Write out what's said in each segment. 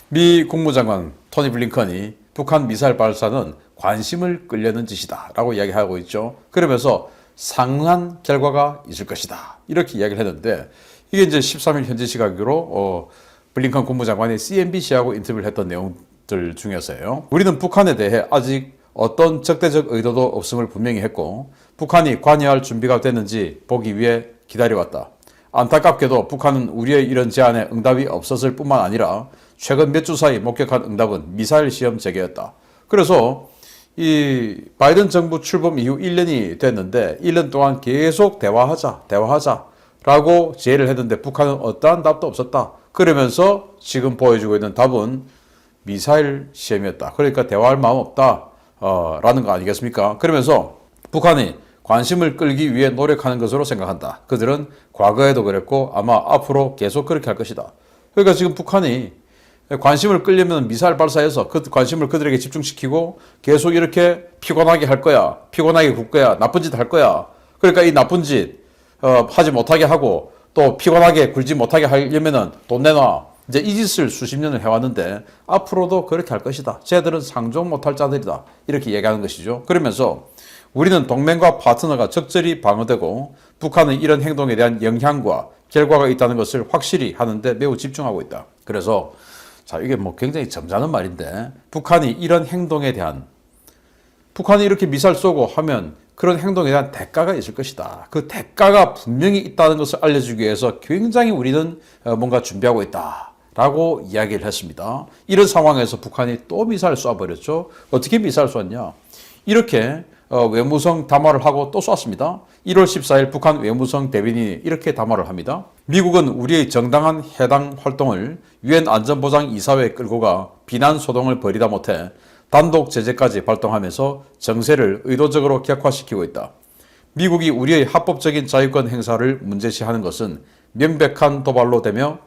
미 국무장관 토니 블링컨이 북한 미사일 발사는 관심을 끌려는 짓이다 라고 이야기하고 있죠. 그러면서 상응한 결과가 있을 것이다 이렇게 이야기를 했는데, 이게 이제 13일 현지 시각으로 블링컨 국무장관이 CNBC하고 인터뷰를 했던 내용들 중에서예요. 우리는 북한에 대해 아직 어떤 적대적 의도도 없음을 분명히 했고, 북한이 관여할 준비가 됐는지 보기 위해 기다려왔다. 안타깝게도 북한은 우리의 이런 제안에 응답이 없었을 뿐만 아니라 최근 몇 주 사이 목격한 응답은 미사일 시험 재개였다. 그래서 이 바이든 정부 출범 이후 1년이 됐는데 1년 동안 계속 대화하자라고 제의를 했는데 북한은 어떠한 답도 없었다. 그러면서 지금 보여주고 있는 답은 미사일 시험이었다. 그러니까 대화할 마음 없다 라는 거 아니겠습니까? 그러면서 북한이 관심을 끌기 위해 노력하는 것으로 생각한다. 그들은 과거에도 그랬고 아마 앞으로 계속 그렇게 할 것이다. 그러니까 지금 북한이 관심을 끌려면 미사일 발사해서 그 관심을 그들에게 집중시키고 계속 이렇게 피곤하게 할 거야. 피곤하게 굴 거야. 나쁜 짓 할 거야. 그러니까 이 나쁜 짓 하지 못하게 하고 또 피곤하게 굴지 못하게 하려면은 돈 내놔. 이제 이 짓을 수십 년을 해왔는데 앞으로도 그렇게 할 것이다. 쟤들은 상종 못할 자들이다. 이렇게 얘기하는 것이죠. 그러면서 우리는 동맹과 파트너가 적절히 방어되고 북한은 이런 행동에 대한 영향과 결과가 있다는 것을 확실히 하는데 매우 집중하고 있다. 그래서 자, 이게 뭐 굉장히 점잖은 말인데, 북한이 이런 행동에 대한, 북한이 이렇게 미사일 쏘고 하면 그런 행동에 대한 대가가 있을 것이다. 그 대가가 분명히 있다는 것을 알려주기 위해서 굉장히 우리는 뭔가 준비하고 있다 라고 이야기를 했습니다. 이런 상황에서 북한이 또 미사일 쏴버렸죠. 어떻게 미사일 쐈냐. 이렇게 외무성 담화를 하고 또 쐈습니다. 1월 14일 북한 외무성 대변인이 이렇게 담화를 합니다. 미국은 우리의 정당한 해당 활동을 유엔 안전보장 이사회에 끌고 가 비난 소동을 벌이다 못해 단독 제재까지 발동하면서 정세를 의도적으로 격화시키고 있다. 미국이 우리의 합법적인 자유권 행사를 문제시하는 것은 명백한 도발로 되며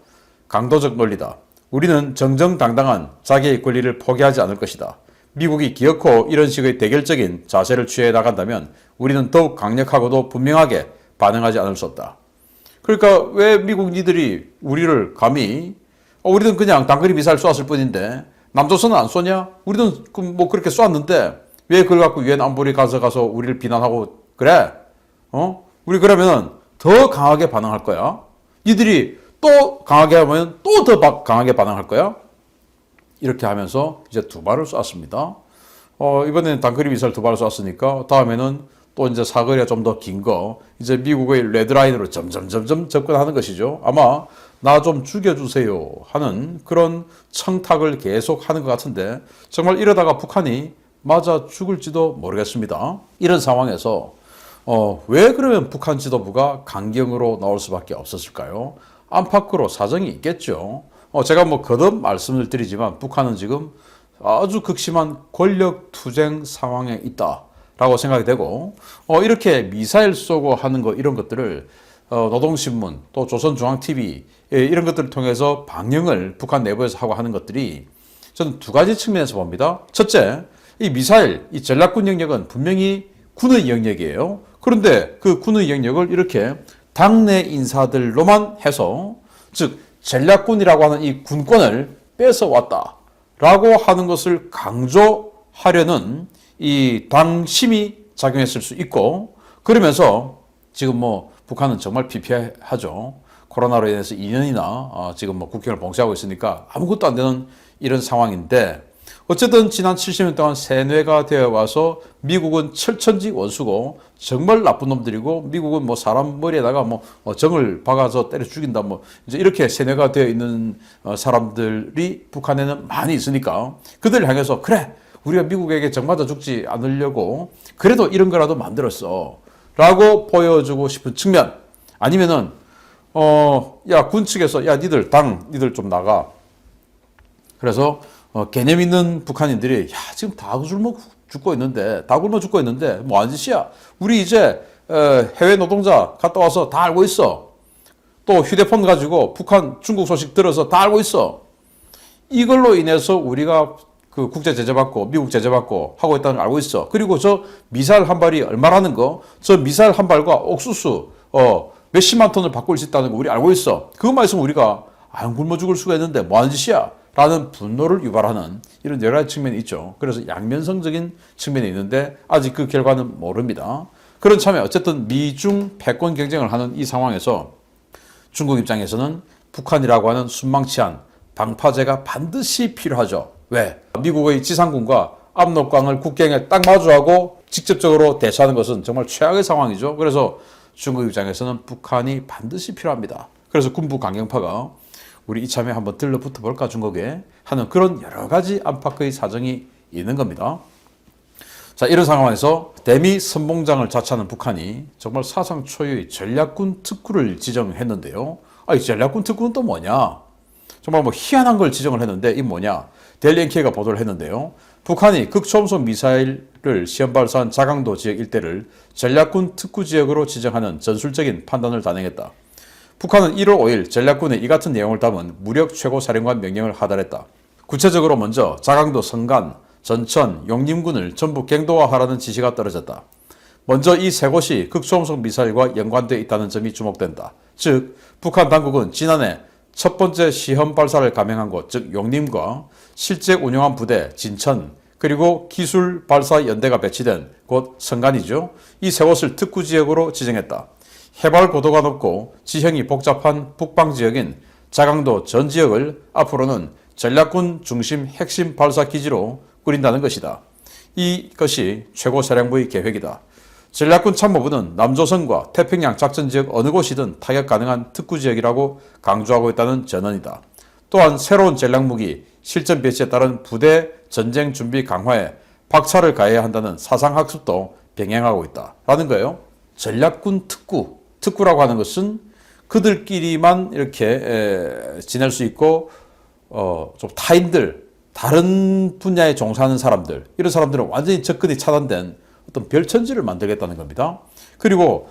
강도적 논리다. 우리는 정정당당한 자기의 권리를 포기하지 않을 것이다. 미국이 기어코 이런 식의 대결적인 자세를 취해 나간다면 우리는 더욱 강력하고도 분명하게 반응하지 않을 수 없다. 그러니까 왜 미국 니들이 우리를 감히 우리는 그냥 단거리 미사일 쏘았을 뿐인데 남조선은 안 쏘냐? 우리는 뭐 그렇게 쏘았는데 왜 그걸 갖고 유엔 안보리 가서 우리를 비난하고 그래? 우리 그러면 더 강하게 반응할 거야. 니들이 또 강하게 하면 또 더 강하게 반응할 거야. 이렇게 하면서 이제 두 발을 쐈습니다. 이번에는 단거리 미사일 두 발을 쐈으니까 다음에는 또 이제 사거리가 좀 더 긴 거, 이제 미국의 레드라인으로 점점 접근하는 것이죠. 아마 나 좀 죽여주세요 하는 그런 청탁을 계속 하는 것 같은데, 정말 이러다가 북한이 맞아 죽을지도 모르겠습니다. 이런 상황에서 왜 그러면 북한 지도부가 강경으로 나올 수밖에 없었을까요? 안팎으로 사정이 있겠죠. 제가 뭐 거듭 말씀을 드리지만 북한은 지금 아주 극심한 권력 투쟁 상황에 있다라고 생각이 되고, 이렇게 미사일 쏘고 하는 거 이런 것들을 노동신문 또 조선중앙TV 이런 것들을 통해서 방영을 북한 내부에서 하고 하는 것들이 저는 두 가지 측면에서 봅니다. 첫째, 이 미사일, 이 전략군 영역은 분명히 군의 영역이에요. 그런데 그 군의 영역을 이렇게 당내 인사들로만 해서, 즉 전략군이라고 하는 이 군권을 뺏어왔다라고 하는 것을 강조하려는 이 당심이 작용했을 수 있고, 그러면서 지금 뭐 북한은 정말 피폐하죠. 코로나로 인해서 2년이나 지금 뭐 국경을 봉쇄하고 있으니까 아무것도 안 되는 이런 상황인데, 어쨌든 지난 70년 동안 세뇌가 되어 와서 미국은 철천지 원수고 정말 나쁜 놈들이고, 미국은 뭐 사람 머리에다가 뭐 정을 박아서 때려 죽인다 뭐 이제 이렇게 세뇌가 되어 있는 사람들이 북한에는 많이 있으니까 그들 향해서 그래 우리가 미국에게 정 맞아 죽지 않으려고 그래도 이런 거라도 만들었어 라고 보여주고 싶은 측면, 아니면은 야 군 측에서 야 니들 좀 나가. 그래서 개념 있는 북한인들이 야 지금 다 굶어 죽고 있는데 뭐 하는 짓이야. 우리 이제 해외 노동자 갔다 와서 다 알고 있어. 또 휴대폰 가지고 북한 중국 소식 들어서 다 알고 있어. 이걸로 인해서 우리가 그 국제 제재 받고 미국 제재 받고 하고 있다는 걸 알고 있어. 그리고 저 미사일 한 발이 얼마라는 거, 저 미사일 한 발과 옥수수 몇십만 톤을 바꿀 수 있다는 거 우리 알고 있어. 그것만 있으면 우리가 안 굶어 죽을 수가 있는데 뭐 하는 짓이야 라는 분노를 유발하는 이런 여러 가지 측면이 있죠. 그래서 양면성적인 측면이 있는데 아직 그 결과는 모릅니다. 그런 참에 어쨌든 미중 패권 경쟁을 하는 이 상황에서 중국 입장에서는 북한이라고 하는 순망치한 방파제가 반드시 필요하죠. 왜? 미국의 지상군과 압록강을 국경에 딱 마주하고 직접적으로 대처하는 것은 정말 최악의 상황이죠. 그래서 중국 입장에서는 북한이 반드시 필요합니다. 그래서 군부 강경파가 우리 이참에 한번 들러붙어 볼까 중국에 하는 그런 여러 가지 안팎의 사정이 있는 겁니다. 자, 이런 상황에서 대미 선봉장을 자처하는 북한이 정말 사상 초유의 전략군 특구를 지정했는데요. 이 전략군 특구는 또 뭐냐? 정말 뭐 희한한 걸 지정을 했는데 이 뭐냐? 데일리 NK가 보도를 했는데요. 북한이 극초음속 미사일을 시험 발사한 자강도 지역 일대를 전략군 특구 지역으로 지정하는 전술적인 판단을 단행했다. 북한은 1월 5일 전략군의 이 같은 내용을 담은 무력 최고사령관 명령을 하달했다. 구체적으로 먼저 자강도 성간, 전천, 용림군을 전부 갱도화하라는 지시가 떨어졌다. 먼저 이 세 곳이 극초음속 미사일과 연관되어 있다는 점이 주목된다. 즉, 북한 당국은 지난해 첫 번째 시험 발사를 감행한 곳, 즉 용림과 실제 운영한 부대, 진천, 그리고 기술 발사 연대가 배치된 곳 성간이죠. 이 세 곳을 특구 지역으로 지정했다. 해발 고도가 높고 지형이 복잡한 북방 지역인 자강도 전 지역을 앞으로는 전략군 중심 핵심 발사 기지로 꾸린다는 것이다. 이것이 최고사령부의 계획이다. 전략군 참모부는 남조선과 태평양 작전지역 어느 곳이든 타격 가능한 특구지역이라고 강조하고 있다는 전언이다. 또한 새로운 전략무기 실전 배치에 따른 부대 전쟁 준비 강화에 박차를 가해야 한다는 사상학습도 병행하고 있다. 라는 거예요. 전략군 특구라고 하는 것은 그들끼리만 이렇게 지낼 수 있고 좀 타인들, 다른 분야에 종사하는 사람들, 이런 사람들은 완전히 접근이 차단된 어떤 별천지를 만들겠다는 겁니다. 그리고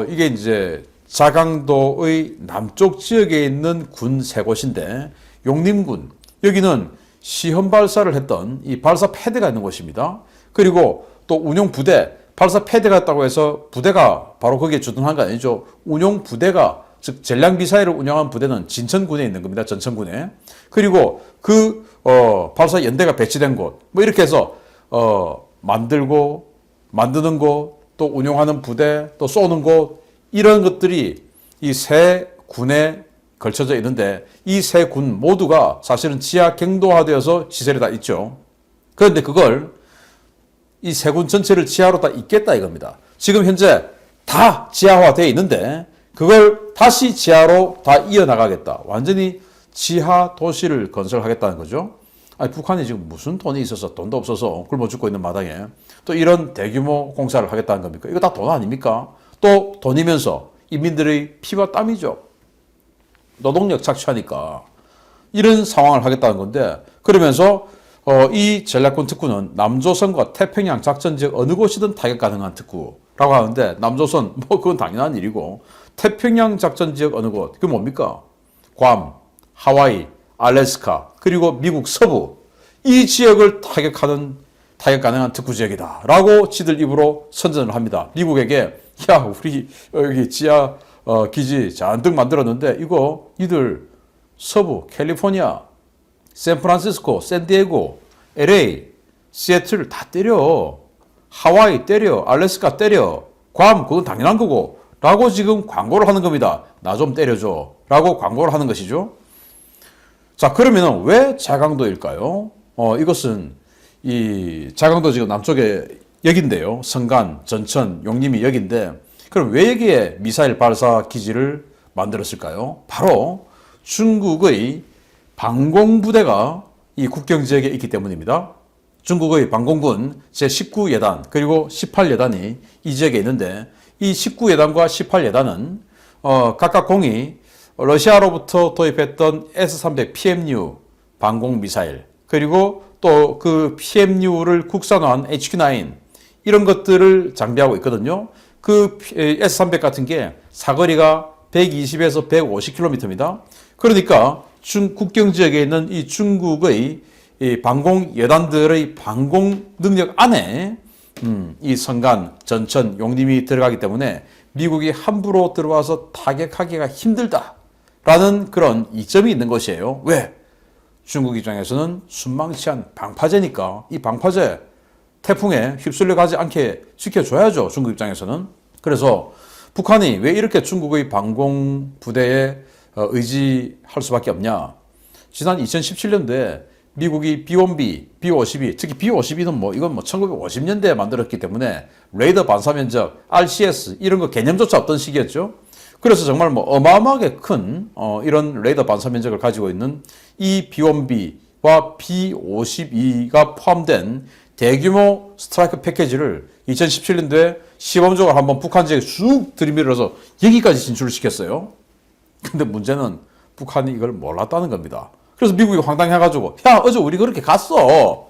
이게 이제 자강도의 남쪽 지역에 있는 군 세 곳인데 용림군, 여기는 시험 발사를 했던 이 발사 패드가 있는 곳입니다. 그리고 또 운용 부대, 발사 패드가 있다고 해서 부대가 바로 거기에 주둔한 거 아니죠. 운용 부대가, 즉 전략 미사일을 운영한 부대는 진천군에 있는 겁니다. 전천군에. 그리고 그 발사 연대가 배치된 곳, 뭐 이렇게 해서 만드는 곳, 또 운용하는 부대, 또 쏘는 곳, 이런 것들이 이 세 군에 걸쳐져 있는데 이 세 군 모두가 사실은 지하 갱도화되어서 시설이 다 있죠. 그런데 그걸 이 세 군 전체를 지하로 다 잇겠다 이겁니다. 지금 현재 다 지하화되어 있는데 그걸 다시 지하로 다 이어나가겠다. 완전히 지하 도시를 건설하겠다는 거죠. 아니, 북한이 지금 무슨 돈이 있어서 돈도 없어서 굶어 죽고 있는 마당에 또 이런 대규모 공사를 하겠다는 겁니까? 이거 다 돈 아닙니까? 또 돈이면서 인민들의 피와 땀이죠. 노동력 착취하니까 이런 상황을 하겠다는 건데, 그러면서 이 전략군 특구는 남조선과 태평양 작전지역 어느 곳이든 타격 가능한 특구라고 하는데, 남조선 뭐 그건 당연한 일이고 태평양 작전지역 어느 곳, 그게 뭡니까? 괌, 하와이, 알래스카, 그리고 미국 서부, 이 지역을 타격 가능한 특구 지역이다 라고 지들 입으로 선전을 합니다. 미국에게 야, 우리 여기 지하 기지 잔뜩 만들었는데 이거 이들 서부, 캘리포니아, 샌프란시스코, 샌디에고, LA, 시애틀 다 때려. 하와이 때려. 알래스카 때려. 괌 그건 당연한 거고 라고 지금 광고를 하는 겁니다. 나 좀 때려줘 라고 광고를 하는 것이죠. 자, 그러면 왜 자강도일까요? 이것은 이 자강도 지금 남쪽에 여기인데요. 성간, 전천, 용림이 여기인데 그럼 왜 여기에 미사일 발사 기지를 만들었을까요? 바로 중국의 방공부대가 이 국경 지역에 있기 때문입니다. 중국의 방공군 제19예단 그리고 18예단이 이 지역에 있는데 이 19예단과 18예단은 각각 공이 러시아로부터 도입했던 S-300 PMU 방공미사일 그리고 또 그 PMU를 국산화한 HQ-9 이런 것들을 장비하고 있거든요. 그 S-300 같은 게 사거리가 120에서 150km입니다. 그러니까 국경 지역에 있는 이 중국의 이 방공 예단들의 방공 능력 안에 이 성간, 전천, 용림이 들어가기 때문에 미국이 함부로 들어와서 타격하기가 힘들다라는 그런 이점이 있는 것이에요. 왜? 중국 입장에서는 순망치한 방파제니까 이 방파제 태풍에 휩쓸려 가지 않게 지켜줘야죠. 중국 입장에서는. 그래서 북한이 왜 이렇게 중국의 방공 부대에 의지할 수밖에 없냐. 지난 2017년도에 미국이 B-1B, B-52, 특히 B-52는 이건 1950년대에 만들었기 때문에 레이더 반사 면적, RCS 이런 거 개념조차 없던 시기였죠. 그래서 정말 어마어마하게 큰 이런 레이더 반사 면적을 가지고 있는 이 B-1B와 B-52가 포함된 대규모 스트라이크 패키지를 2017년도에 시범적으로 한번 북한 지역에 쑥 들이밀어서 여기까지 진출시켰어요. 근데 문제는 북한이 이걸 몰랐다는 겁니다. 그래서 미국이 황당해가지고 야 어제 우리 그렇게 갔어.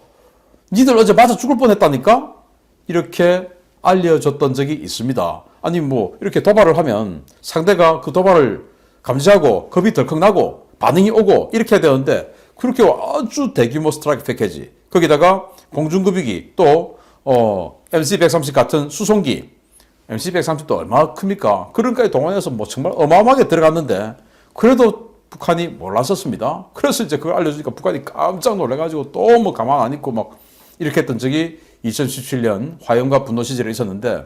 니들 어제 맞아 죽을 뻔했다니까? 이렇게 알려줬던 적이 있습니다. 아니 이렇게 도발을 하면 상대가 그 도발을 감지하고 겁이 덜컥 나고 반응이 오고 이렇게 해야 되는데 그렇게 아주 대규모 스트라이크 패키지 거기다가 공중급유기 또 MC-130 같은 수송기 MC-130도 얼마나 큽니까? 그런까지 동원해서 정말 어마어마하게 들어갔는데 그래도 북한이 몰랐었습니다. 그래서 이제 그걸 알려주니까 북한이 깜짝 놀래가지고 또 가만 안 있고 이렇게 했던 적이 2017년 화염과 분노 시절에 있었는데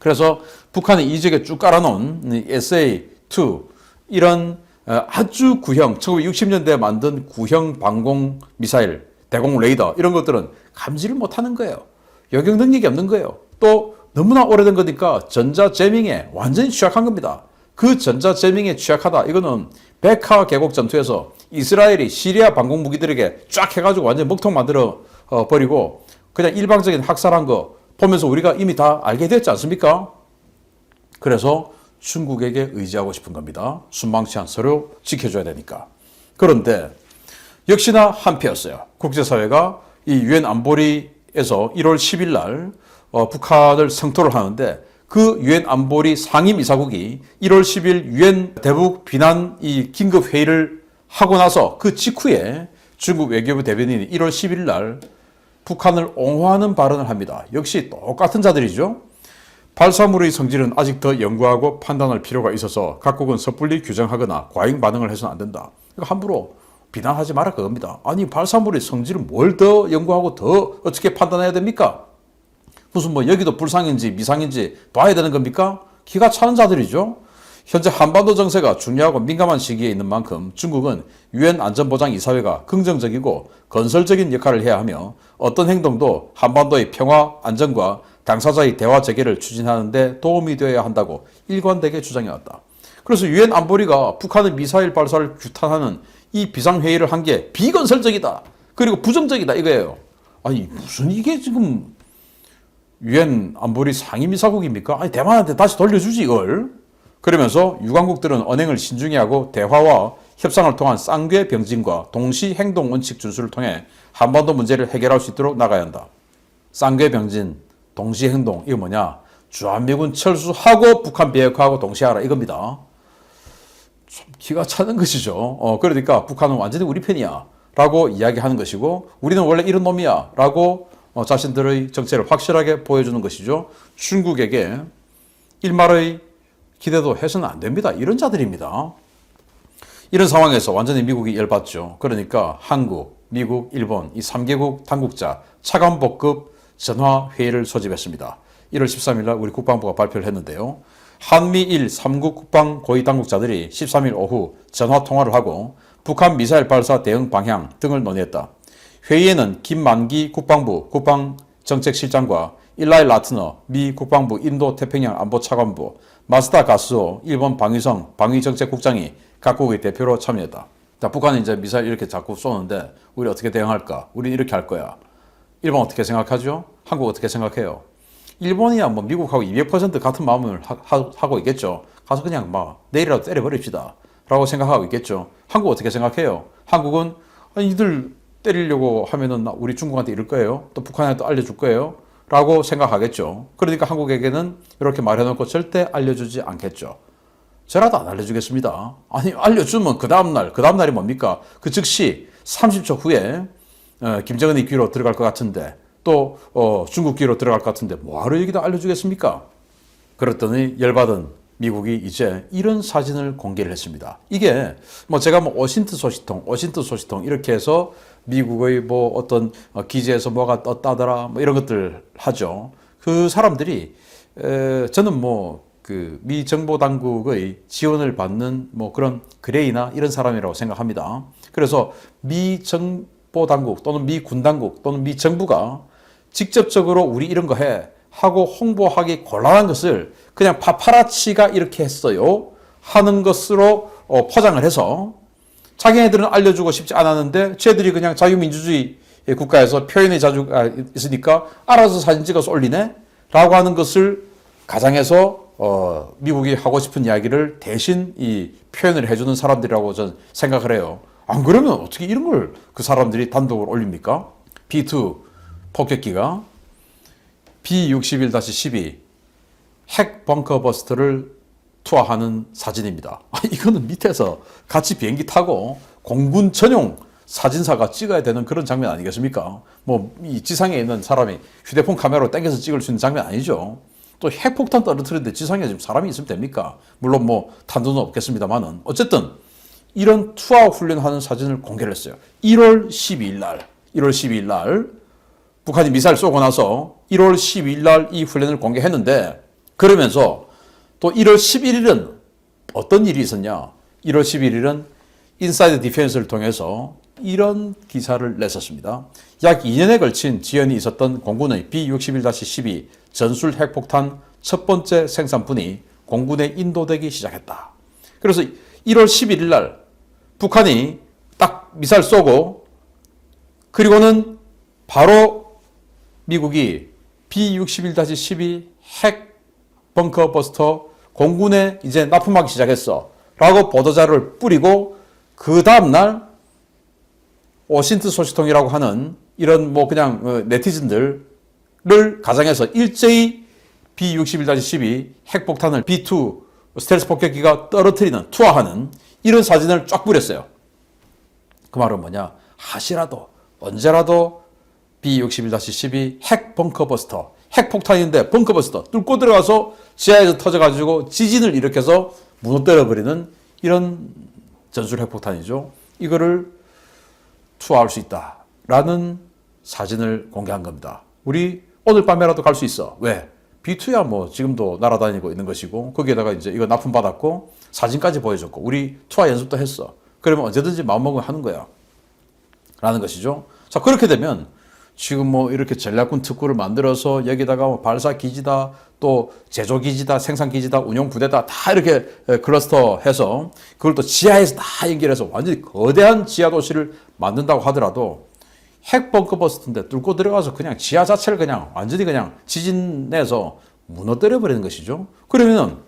그래서 북한이 이 지역에 쭉 깔아놓은 SA-2 이런 아주 구형 1960년대에 만든 구형 방공 미사일 대공 레이더 이런 것들은 감지를 못하는 거예요. 요격 능력이 없는 거예요. 또 너무나 오래된 거니까 전자제밍에 완전히 취약한 겁니다. 그 전자제밍에 취약하다. 이거는 베카 계곡 전투에서 이스라엘이 시리아 방공 무기들에게 쫙 해가지고 완전히 먹통 만들어 버리고 그냥 일방적인 학살한 거 보면서 우리가 이미 다 알게 됐지 않습니까? 그래서 중국에게 의지하고 싶은 겁니다. 순망치한 서로 지켜줘야 되니까. 그런데 역시나 한패였어요. 국제사회가 이 유엔 안보리에서 1월 10일 날 북한을 성토를 하는데 그 유엔 안보리 상임이사국이 1월 10일 유엔 대북 비난 이 긴급 회의를 하고 나서 그 직후에 중국 외교부 대변인이 1월 10일 날 북한을 옹호하는 발언을 합니다. 역시 똑같은 자들이죠. 발사물의 성질은 아직 더 연구하고 판단할 필요가 있어서 각국은 섣불리 규정하거나 과잉 반응을 해서는 안 된다. 이거 함부로 비난하지 마라 그겁니다. 아니 발사물의 성질은 뭘 더 연구하고 더 어떻게 판단해야 됩니까? 무슨 여기도 불상인지 미상인지 봐야 되는 겁니까? 기가 차는 자들이죠. 현재 한반도 정세가 중요하고 민감한 시기에 있는 만큼 중국은 유엔 안전보장이사회가 긍정적이고 건설적인 역할을 해야 하며 어떤 행동도 한반도의 평화, 안정과 당사자의 대화 재개를 추진하는 데 도움이 되어야 한다고 일관되게 주장해왔다. 그래서 유엔 안보리가 북한의 미사일 발사를 규탄하는 이 비상회의를 한 게 비건설적이다. 그리고 부정적이다 이거예요. 아니 무슨 이게 지금 유엔 안보리 상임이사국입니까? 아니 대만한테 다시 돌려주지 이걸. 그러면서 유관국들은 언행을 신중히 하고 대화와 협상을 통한 쌍궤 병진과 동시 행동 원칙 준수를 통해 한반도 문제를 해결할 수 있도록 나가야 한다. 쌍궤 병진, 동시 행동 이거 뭐냐? 주한미군 철수하고 북한 비핵화하고 동시에 하라 이겁니다. 좀 기가 차는 것이죠. 그러니까 북한은 완전히 우리 편이야 라고 이야기하는 것이고 우리는 원래 이런 놈이야 라고 자신들의 정체를 확실하게 보여주는 것이죠. 중국에게 일말의 기대도 해서는 안 됩니다. 이런 자들입니다. 이런 상황에서 완전히 미국이 열받죠. 그러니까 한국, 미국, 일본 이 3개국 당국자 차관복급 전화회의를 소집했습니다. 1월 13일 날 우리 국방부가 발표를 했는데요. 한미일 3국 국방 고위 당국자들이 13일 오후 전화통화를 하고 북한 미사일 발사 대응 방향 등을 논의했다. 회의에는 김만기 국방부 국방정책실장과 일라이 라트너 미 국방부 인도태평양 안보차관부 마스다 가스오 일본 방위성 방위정책국장이 각국의 대표로 참여했다. 자, 북한이 이제 미사일 이렇게 자꾸 쏘는데 우리 어떻게 대응할까? 우리 이렇게 할 거야. 일본 어떻게 생각하죠? 한국 어떻게 생각해요? 일본이야 미국하고 200% 같은 마음을 하고 있겠죠. 가서 그냥 내일이라도 때려버립시다 라고 생각하고 있겠죠. 한국 어떻게 생각해요? 한국은 아니, 이들 때리려고 하면은 우리 중국한테 이럴 거예요. 또 북한한테 또 알려줄 거예요. 라고 생각하겠죠. 그러니까 한국에게는 이렇게 말해놓고 절대 알려주지 않겠죠. 저라도 안 알려주겠습니다. 아니 알려주면 그 다음날이 뭡니까? 그 즉시 30초 후에 김정은이 귀로 들어갈 것 같은데 또 중국 귀로 들어갈 것 같은데 뭐하러 여기다 알려주겠습니까? 그랬더니 열받은 미국이 이제 이런 사진을 공개를 했습니다. 이게 뭐 제가 뭐 워싱턴 소식통 이렇게 해서 미국의 뭐 어떤 기지에서 뭐가 떴다더라 뭐 이런 것들 하죠. 그 사람들이 저는 뭐 그 미 정보 당국의 지원을 받는 뭐 그런 그레이나 이런 사람이라고 생각합니다. 그래서 미 정보 당국 또는 미 군 당국 또는 미 정부가 직접적으로 우리 이런 거 해 하고 홍보하기 곤란한 것을 그냥 파파라치가 이렇게 했어요 하는 것으로 포장을 해서 자기네들은 알려주고 싶지 않았는데 쟤들이 그냥 자유민주주의 국가에서 표현의 자유가 있으니까 알아서 사진 찍어서 올리네 라고 하는 것을 가장해서 미국이 하고 싶은 이야기를 대신 이 표현을 해주는 사람들이라고 저는 생각을 해요. 안 그러면 어떻게 이런 걸 그 사람들이 단독으로 올립니까? B2 폭격기가 B-61-12 핵 벙커 버스터를 투하하는 사진입니다. 이거는 밑에서 같이 비행기 타고 공군 전용 사진사가 찍어야 되는 그런 장면 아니겠습니까? 뭐 이 지상에 있는 사람이 휴대폰 카메라로 당겨서 찍을 수 있는 장면 아니죠. 또 핵폭탄 떨어뜨리는데 지상에 지금 사람이 있으면 됩니까? 물론 뭐 탄도는 없겠습니다만은 어쨌든 이런 투하 훈련하는 사진을 공개를 했어요. 1월 12일 날 북한이 미사일 쏘고 나서 1월 12일 날 이 훈련을 공개했는데 그러면서 또 1월 11일은 어떤 일이 있었냐? 1월 11일은 인사이드 디펜스를 통해서 이런 기사를 냈었습니다. 약 2년에 걸친 지연이 있었던 공군의 B-61-12 전술 핵폭탄 첫 번째 생산분이 공군에 인도되기 시작했다. 그래서 1월 11일 날 북한이 딱 미사일 쏘고 그리고는 바로 미국이 B-61-12 핵 벙커 버스터 공군에 이제 납품하기 시작했어 라고 보도자료를 뿌리고 그 다음날 워싱턴 소식통이라고 하는 이런 뭐 그냥 네티즌들을 가장해서 일제히 B-61-12 핵폭탄을 B2 스텔스 폭격기가 떨어뜨리는 투하하는 이런 사진을 쫙 뿌렸어요. 그 말은 뭐냐? 하시라도 언제라도 B-61-12 핵 벙커버스터 핵폭탄인데 벙커버스터 뚫고 들어가서 지하에서 터져가지고 지진을 일으켜서 무너뜨려버리는 이런 전술 핵폭탄이죠. 이거를 투하할 수 있다라는 사진을 공개한 겁니다. 우리 오늘 밤에라도 갈 수 있어. 왜? B2야 뭐 지금도 날아다니고 있는 것이고 거기에다가 이제 이거 납품받았고 사진까지 보여줬고 우리 투하 연습도 했어. 그러면 언제든지 마음먹으면 하는 거야. 라는 것이죠. 자, 그렇게 되면 지금 뭐 이렇게 전략군 특구를 만들어서 여기다가 뭐 발사 기지다, 또 제조 기지다, 생산 기지다, 운용 부대다 다 이렇게 클러스터 해서 그걸 또 지하에서 다 연결해서 완전히 거대한 지하 도시를 만든다고 하더라도 핵 벙커 버스트인데 뚫고 들어가서 그냥 지하 자체를 그냥 완전히 그냥 지진 내서 무너뜨려 버리는 것이죠. 그러면은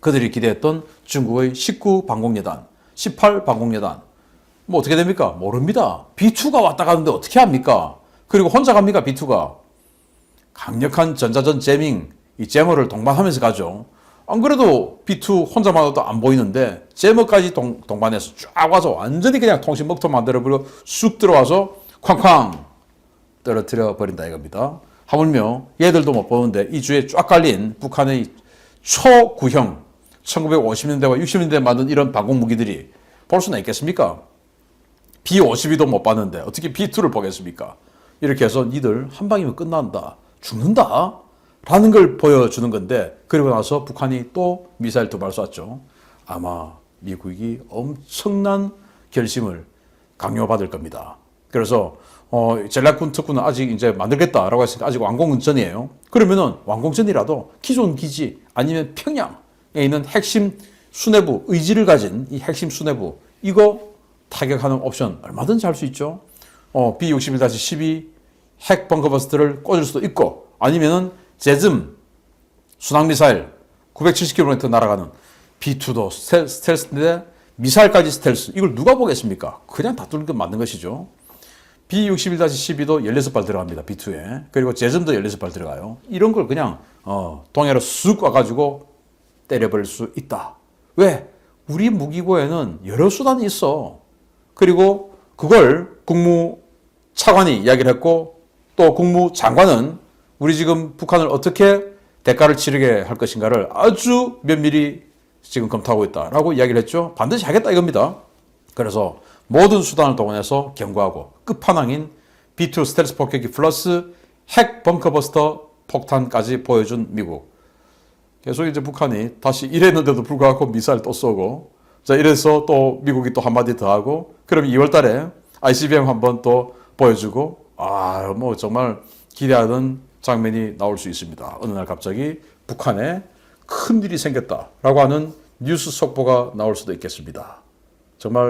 그들이 기대했던 중국의 19 방공여단, 18 방공여단 뭐 어떻게 됩니까? 모릅니다. B2가 왔다 가는데 어떻게 합니까? 그리고 혼자 갑니까? B2가 강력한 전자전 제밍 이 제머를 동반하면서 가죠. 안 그래도 B2 혼자만 와도 안 보이는데 제머까지 동반해서 쫙 와서 완전히 그냥 통신 먹터 만들어버리고 쑥 들어와서 쾅쾅 떨어뜨려 버린다 이겁니다. 하물며 얘들도 못 보는데 이 주에 쫙 깔린 북한의 초구형 1950년대와 60년대에 만든 이런 방공 무기들이 볼 수는 있겠습니까? B-52도 못 봤는데 어떻게 B-2를 보겠습니까? 이렇게 해서 니들 한 방이면 끝난다, 죽는다 라는 걸 보여주는 건데 그리고 나서 북한이 또 미사일 2발 쐈죠. 아마 미국이 엄청난 결심을 강요받을 겁니다. 그래서 전략군 특구는 아직 이제 만들겠다라고 했으니까 아직 완공은 전이에요. 그러면은 완공 전이라도 기존 기지 아니면 평양에 있는 핵심 수뇌부 의지를 가진 이 핵심 수뇌부 이거 타격하는 옵션 얼마든지 할 수 있죠. B-61-12 핵 벙커버스트를 꽂을 수도 있고 아니면은 제즘 순항미사일 970km 날아가는 B2도 스텔스인데 미사일까지 스텔스 이걸 누가 보겠습니까? 그냥 다 뚫고 맞는 것이죠. B-61-12도 16발 들어갑니다. B2에. 그리고 제점도 16발 들어가요. 이런 걸 그냥 동해로 쑥 와가지고 때려버릴 수 있다. 왜? 우리 무기고에는 여러 수단이 있어. 그리고 그걸 국무차관이 이야기를 했고 또 국무장관은 우리 지금 북한을 어떻게 대가를 치르게 할 것인가를 아주 면밀히 지금 검토하고 있다라고 이야기를 했죠. 반드시 하겠다 이겁니다. 그래서 모든 수단을 동원해서 경고하고 끝판왕인 B2 스텔스 폭격기 플러스 핵 벙커버스터 폭탄까지 보여준 미국. 계속 이제 북한이 다시 이랬는데도 불구하고 미사일 또 쏘고, 자, 이래서 또 미국이 또 한마디 더 하고, 그럼 2월 달에 ICBM 한번 또 보여주고, 뭐 정말 기대하던 장면이 나올 수 있습니다. 어느 날 갑자기 북한에 큰 일이 생겼다라고 하는 뉴스 속보가 나올 수도 있겠습니다. 정말